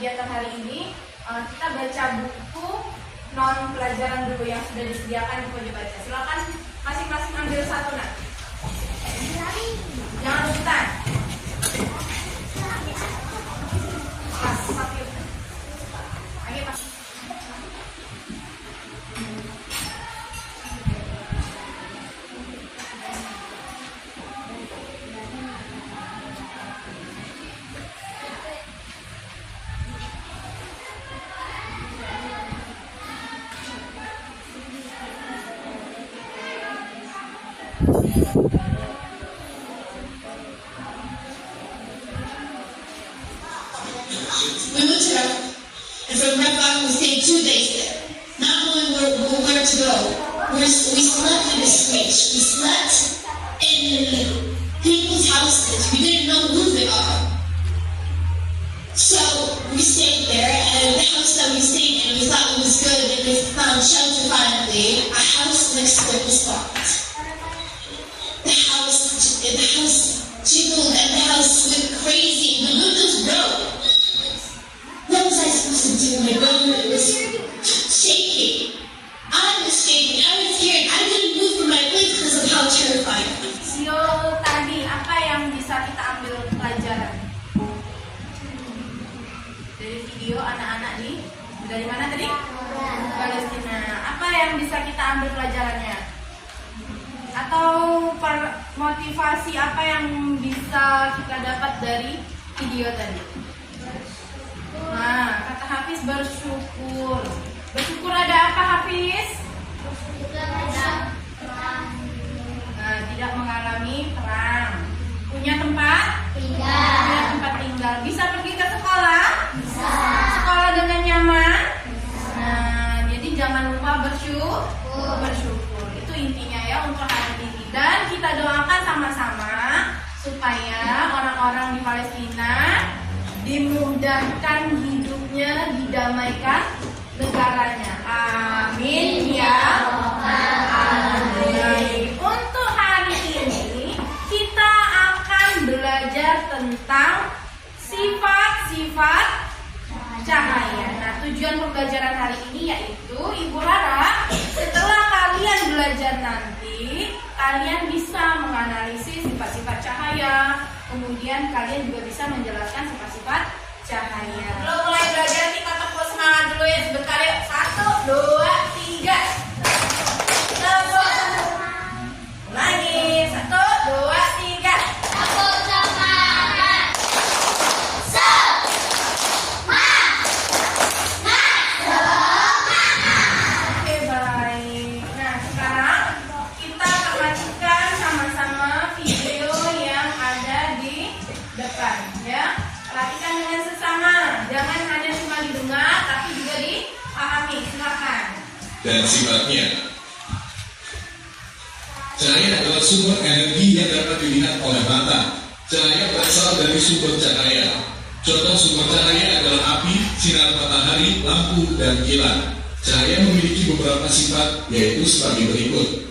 kegiatan hari ini kita baca buku non pelajaran dulu yang sudah disediakan di pojok baca. Silakan masing-masing ambil satu nak. Jangan rebutan. Pas, pakai. Ayo pas. We went to Rep, and from Rep we stayed 2 days there, not knowing where to go. We slept in a switch. We slept in people's houses. We didn't know who they are. So we stayed there, and the house that we stayed in, we thought it was good, and we found shelter finally. A house next door was locked. The house jiggled, and the house went crazy. The windows broke. What was I supposed to do? My brother was shaking. I was shaking. I was scared. I didn't move from my place because of how terrified I was. Video tadi, apa yang bisa kita ambil pelajaran? Dari video anak-anak dari mana tadi? Palestina. Apa yang bisa kita ambil pelajarannya? Atau motivasi apa yang bisa kita dapat dari video tadi? Nah, kata Hafiz bersyukur. Bersyukur ada apa Hafiz? Nah, tidak mengalami perang. Punya tempat? Punya tempat tinggal. Bisa pergi ke sekolah? Bisa. Sekolah dengan nyaman? Nah, jadi jangan lupa bersyukur. Itu intinya ya untuk hari ini. Dan kita doakan sama-sama supaya orang-orang di Palestina dimudahkan hidupnya, didamaikan negaranya. Amin ya Rabbal alamin. Untuk hari ini kita akan belajar tentang sifat-sifat cahaya. Nah, tujuan pembelajaran hari ini yaitu Ibu harap setelah kalian belajar nanti, kalian bisa menganalisis sifat-sifat cahaya. Kemudian kalian juga bisa menjelaskan sifat-sifat cahaya. Belum mulai belajar, kita tepuk semangat dulu ya sebentar yuk. 1, 2, 3. Tepuk. Lagi. 1, 2, 3. Tepuk semangat. Oke, baik. Nah, sekarang kita perhatikan sama-sama video yang ada di depan ya. Perhatikan dengan sesama. Jangan hanya cuma didengar tapi juga dipahami. Silakan. Dan sifatnya. Cahaya adalah sumber energi yang dapat dilihat oleh mata. Cahaya berasal dari sumber cahaya. Contoh sumber cahaya adalah api, sinar matahari, lampu, dan kilat. Cahaya memiliki beberapa sifat, yaitu sebagai berikut.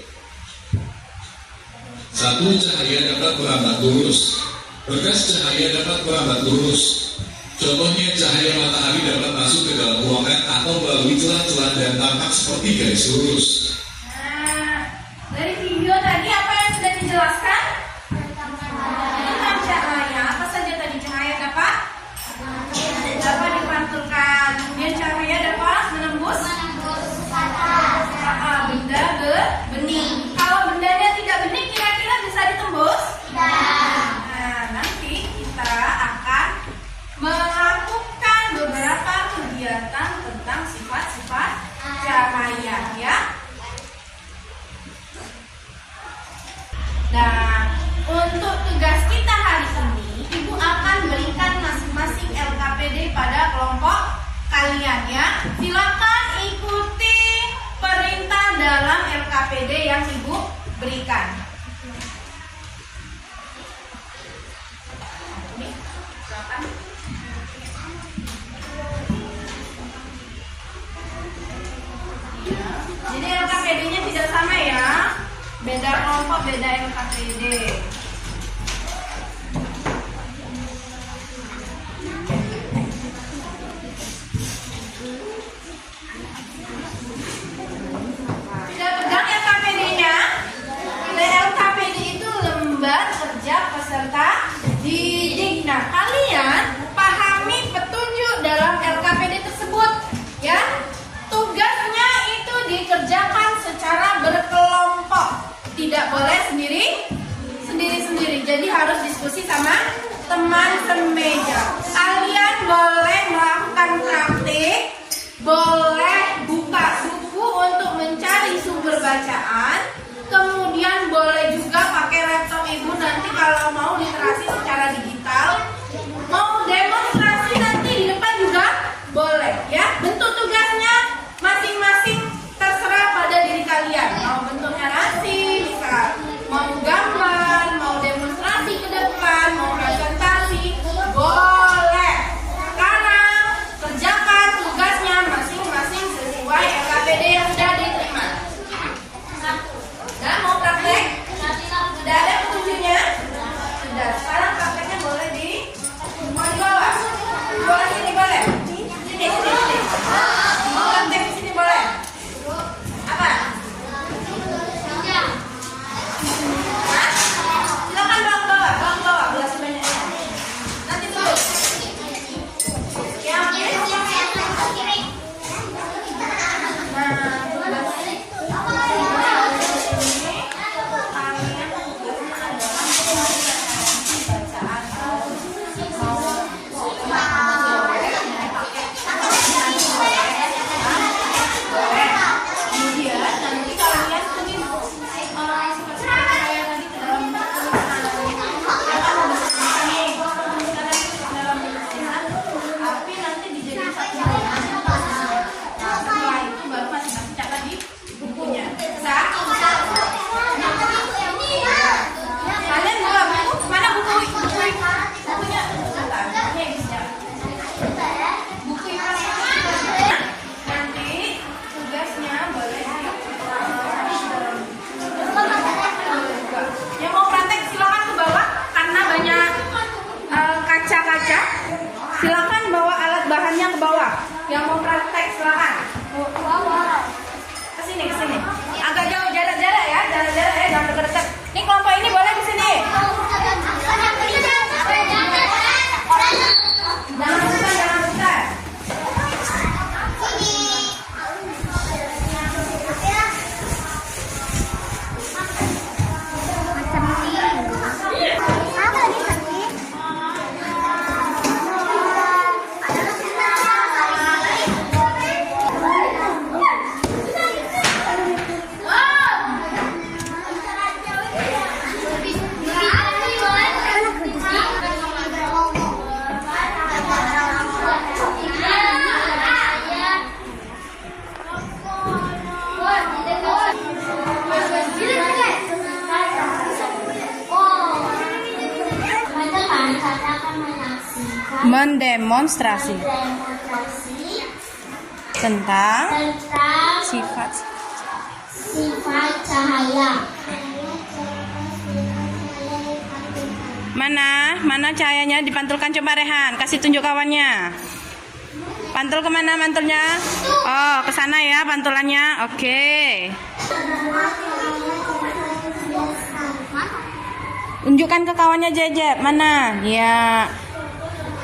1. Cahaya dapat merambat lurus. Berkas cahaya dapat merambat lurus. Contohnya cahaya matahari dapat masuk ke dalam ruangan atau melalui celah-celah dan tampak seperti garis lurus. Nah, dari video tadi apa yang sudah dijelaskan? Tentang cahaya. Apa saja tadi cahaya dapat dipantulkan. Kemudian cahaya dapat menembus benda bening. Kalau bendanya tidak bening, kira-kira bisa ditembus? Nah, nanti kita akan melakukan beberapa kegiatan tentang sifat-sifat cahaya ya. Nah, untuk tugas kita hari ini, Ibu akan berikan masing-masing LKPD pada kelompok kalian ya. Silakan ikuti perintah dalam LKPD yang Ibu berikan. Silakan. Jadi LKPD-nya tidak sama ya. Beda kelompok, beda LKPD. Yang mau praktek silakan. Ke sini. Agak jauh jarak-jarak ya, jangan deket-deket. Nih kelompok ini boleh di sini. Jangan buka. Mendemonstrasi tentang sifat cahaya. Mana cahayanya dipantulkan, coba Rehan, kasih tunjuk kawannya. Pantul kemana mantulnya? Oh, ke sana ya pantulannya. Oke. Tunjukkan ke kawannya Jeb. Mana? Ya.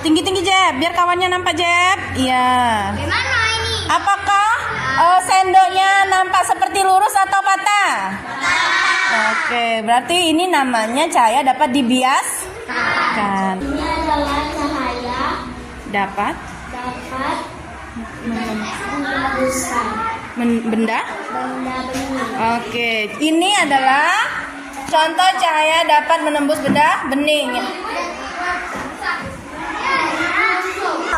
Tinggi-tinggi Jeb, biar kawannya nampak Jeb. Iya. Gimana ini? Apakah sendoknya nampak seperti lurus atau patah? Oke, berarti ini namanya cahaya dapat dibiaskan. Ini adalah cahaya Dapat menembuskan benda? benda bening. Oke, ini adalah contoh cahaya dapat menembus benda bening.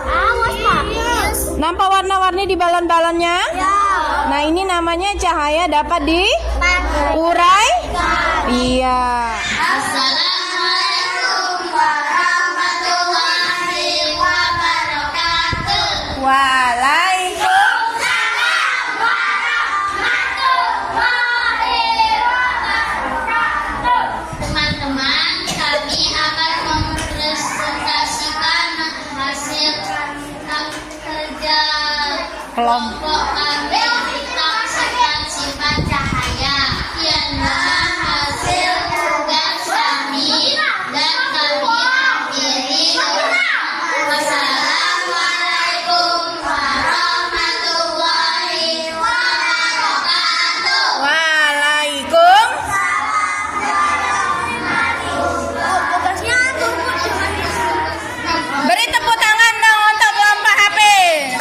Awas Pak. Nampak warna-warni di balon-balonnya? Ya. Nah, ini namanya cahaya dapat Pakai. diurai? Iya. Assalamualaikum warahmatullahi wabarakatuh. Waalaikumsalam. Teman-teman, kami akan mempresentasikan hasil kerja Kelompok. kami tentang sifat cahaya. Ialah hasil tugas kami dan kami akhiri. Wassalamualaikum warahmatullahi wabarakatuh. Waalaikumsalam. Beri tepuk tangan dong untuk kelompok Hafiz.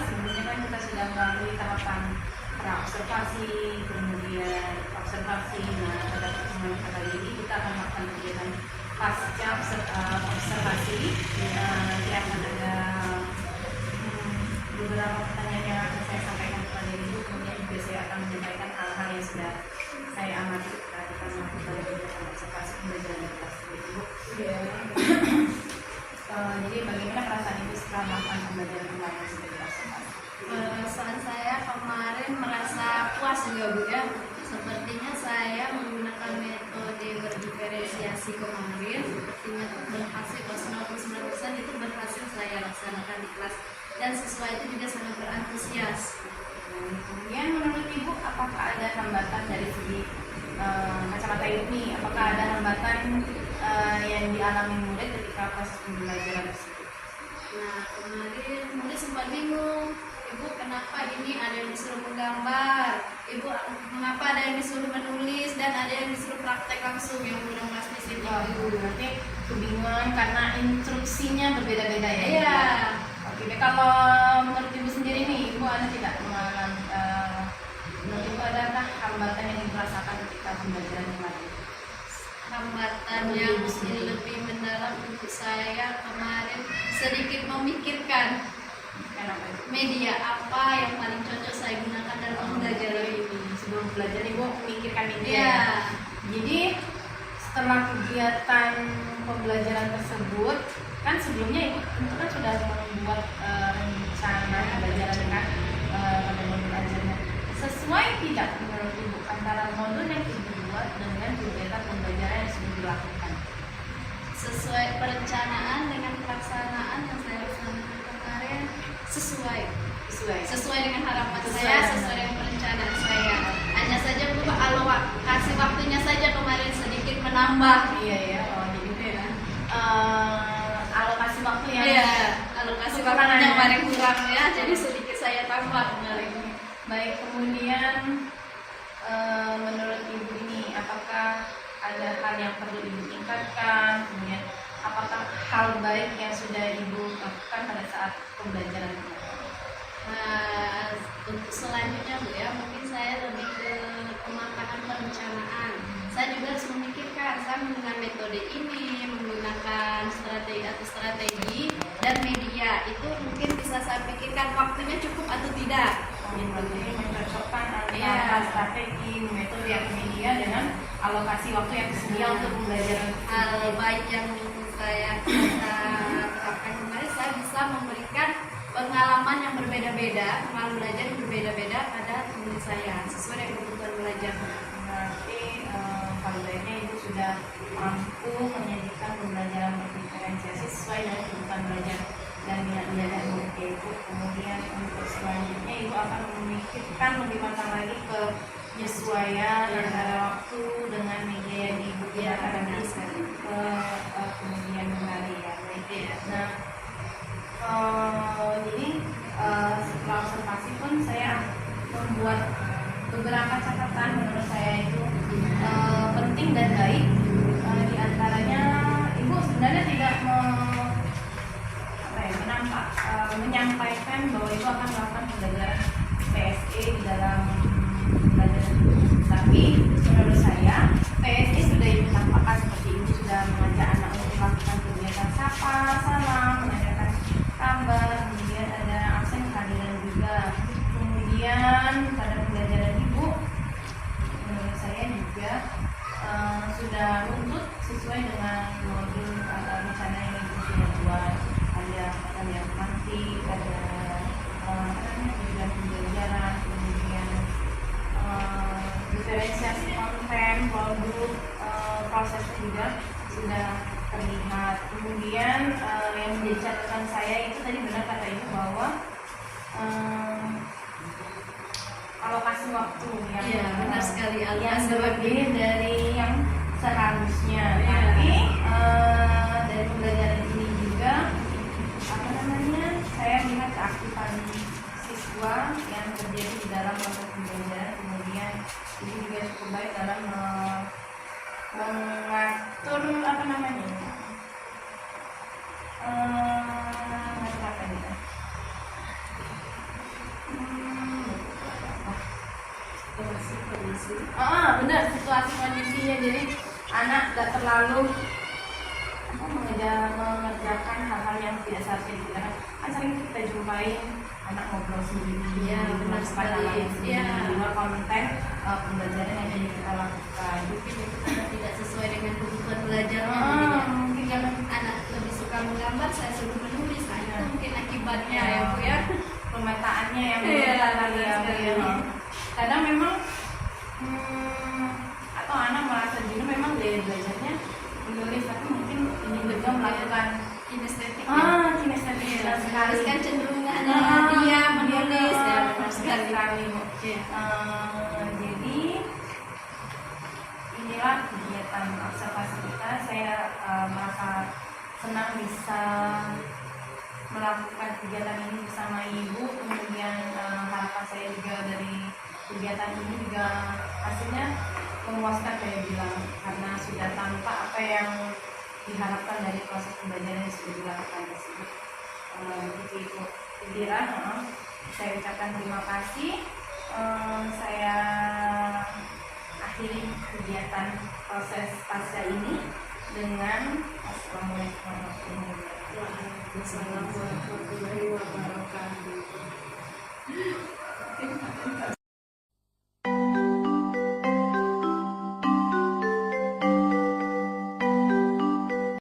sebelumnya kan kita sudah melalui tahapan praobservasi, kemudian observasi. Nah, pada pertemuan kali ini kita akan melakukan kegiatan pasca observasi. Nanti akan ada beberapa pertanyaan yang akan saya sampaikan kepada Ibu, kemudian juga saya akan menyampaikan hal-hal yang sudah saya amati ketika kita melakukan kegiatan observasi pembelajaran di kelas Ibu. Jadi bagaimana perasaan Ibu setelah melakukan pembelajaran kemarin sudah diobservasi? Perasaan saya kemarin merasa puas juga Bu ya. Sepertinya saya menggunakan metode berdiferensiasi kemarin, sepertinya berhasil, 99% itu berhasil saya laksanakan di kelas dan siswa itu juga sangat berantusias. Kemudian menurut Ibu apakah ada hambatan dari segi kacamata Ibu nih? Apakah ada hambatan yang dialami murid ketika proses pembelajaran tersebut? Nah, kemarin murid sempat bingung, Ibu kenapa ini ada yang disuruh menggambar, Ibu mengapa ada yang disuruh menulis dan ada yang disuruh praktek langsung yang belum mas di sini. Berarti kebingungan karena instruksinya berbeda-beda ya? Iya. Oke, kalau menurut Ibu sendiri nih, Ibu ada tidak mengalami menurut Ibu adakah hambatan yang dirasakan ketika pembelajaran kemarin? Hambatan yang lebih mendalam untuk saya kemarin sedikit memikirkan Kenapa itu? media apa yang paling cocok saya gunakan dalam pembelajaran ini. Sebelum belajar Ibu memikirkan media. Iya. Jadi setelah kegiatan pembelajaran tersebut, kan sebelumnya Ibu tentu kan sudah membuat rencana pembelajaran kan pada modul ajarnya. Sesuai tidak menurut Ibu antara modul yang Ibu buat dengan kegiatan pembelajaran yang sudah dilakukan? Sesuai perencanaan dengan pelaksanaan yang saya laksanakan kemarin sesuai dengan harapan saya, sesuai dengan perencanaan saya. Hanya saja Bu, kasih waktunya saja kemarin sedikit menambah. Iya ya, jadi itu ya. Alokasi waktu yang Alokasi kekurangan waktunya ya. kemarin kurang ya, jadi sedikit saya tambah kemarin. Baik, kemudian menurut Ibu ini apakah ada hal yang perlu Ibu tingkatkan? Kemudian apakah hal baik yang sudah Ibu lakukan pada saat pembelajaran kemarin? Nah, untuk selanjutnya Bu ya, mungkin saya lebih ke pematangan perencanaan. Saya juga harus memikirkan, saya menggunakan metode ini, menggunakan strategi dan media itu mungkin bisa saya pikirkan waktunya cukup atau tidak. Jadi mencocokkan Iya. antara strategi, metode yang media dengan alokasi waktu yang tersedia untuk pembelajaran. Hal baik yang saya terapkan kemarin, saya bisa memberikan pengalaman yang berbeda-beda, pengalaman belajar yang berbeda-beda pada murid saya sesuai dengan kebutuhan belajar. Berarti kalau baiknya Ibu sudah mampu menyajikan pembelajaran berdiferensiasi sesuai dengan kebutuhan belajar dan minat dan murid Ibu. Kemudian untuk selanjutnya Ibu akan memikirkan lebih matang lagi ke penyesuaian antara waktu dengan media yang Ibu gunakan nanti ke kemudian hari ya. Nah, jadi setelah observasi pun saya membuat beberapa catatan menurut saya itu penting dan baik. Di antaranya Ibu sebenarnya tidak menyampaikan bahwa Ibu akan melakukan pembelajaran PSE di dalam pembelajaran itu. Tapi menurut saya PSE sudah Ibu tampakkan seperti Ibu sudah mengajak anak untuk melakukan kegiatan sapa, salam, menanyakan kabar, kemudian ada absen kehadiran juga. Kemudian pada pembelajaran Ibu menurut saya juga sudah runtut sesuai dengan modul atau rencana yang Ibu sudah buat. Ada yang nanti, ada kegiatan pembelajaran, kemudian diferensiasi konten, produk, prosesnya juga sudah terlihat. Kemudian yang menjadi catatan saya itu tadi benar kata Ibu bahwa alokasi waktu yang Benar sekali, yang alokasi lebih dari yang seharusnya. Tapi dari pembelajaran ini juga saya melihat keaktifan siswa yang terjadi di dalam proses pembelajaran. Kemudian ini juga cukup baik dalam mengatur anak gak terlalu mengerjakan hal-hal yang tidak seharusnya dikerjakan. Kan sering kita jumpai anak ngobrol sendiri, Iya, benar sekali. Iya. di luar konten pembelajaran yang ingin kita lakukan. Mungkin itu karena tidak sesuai dengan kebutuhan belajarnya. Mungkin jangan Anak lebih suka menggambar, saya suruh menulis. Nah, itu mungkin akibatnya Iya. ya Bu ya. pemetaannya yang Iya, berbeda kali ya, benar Bu, sekali. ya. Kadang memang atau anak merasa jenuh, memang gaya belajarnya menulis, tapi mungkin ingin juga melakukan Kinestetik. kinestetik Iya, sekali. kan cenderungannya Ah, dia menulis iya, ya, benar sekali. Bu. Iya. Jadi inilah kegiatan observasi kita. Saya merasa senang bisa melakukan kegiatan ini bersama Ibu. Kemudian harapan saya juga dari kegiatan ini juga hasilnya memuaskan, saya bilang, karena sudah tampak apa yang diharapkan dari proses pembelajaran yang sudah dilakukan tersebut. Begitu Ibu. Jadi saya ucapkan terima kasih. Saya akhiri kegiatan proses pasca ini dengan Assalamualaikum warahmatullahi wabarakatuh. Waalaikumsalam warahmatullahi wabarakatuh.